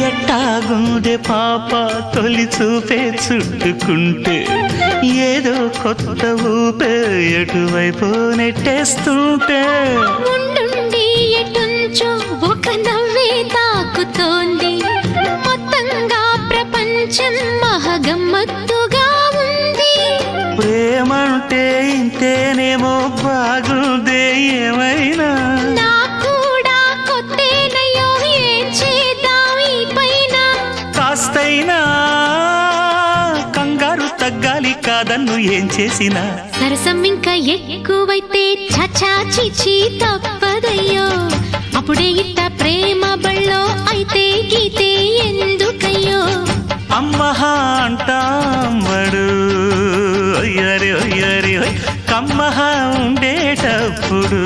ఎట్టాగుండే పాప తొలి చూపే చుట్టుకుంటే ఏదో కొత్త ఊపే ఎటువైపు నెట్టేస్తుంటే ఉండుండి ఎటుంచో ఒక నవ్వే తాకుతోంది మొత్తంగా ప్రపంచం మహగమ్మత్తుగా ఉంది ప్రేమంటే ఇంతేనేమో బాగుందే ఏమైనా నాకు కూడా కొత్తేనయ్యో ఏం చేద్దాం ఈ పైన కాస్తైనా కంగారు తగ్గాలి కాదన్ను ఏం చేసినా సరసం ఇంకా ఎక్కువైతే చచా చిచి తప్పదయ్యో అప్పుడే ఇట్ట ప్రేమ బళ్ళో అయితే గీతే ఎందుకయ్యో అమ్మహా అంటామడు అయ్యరే అయ్యరే కమ్మహా ఉండేటప్పుడు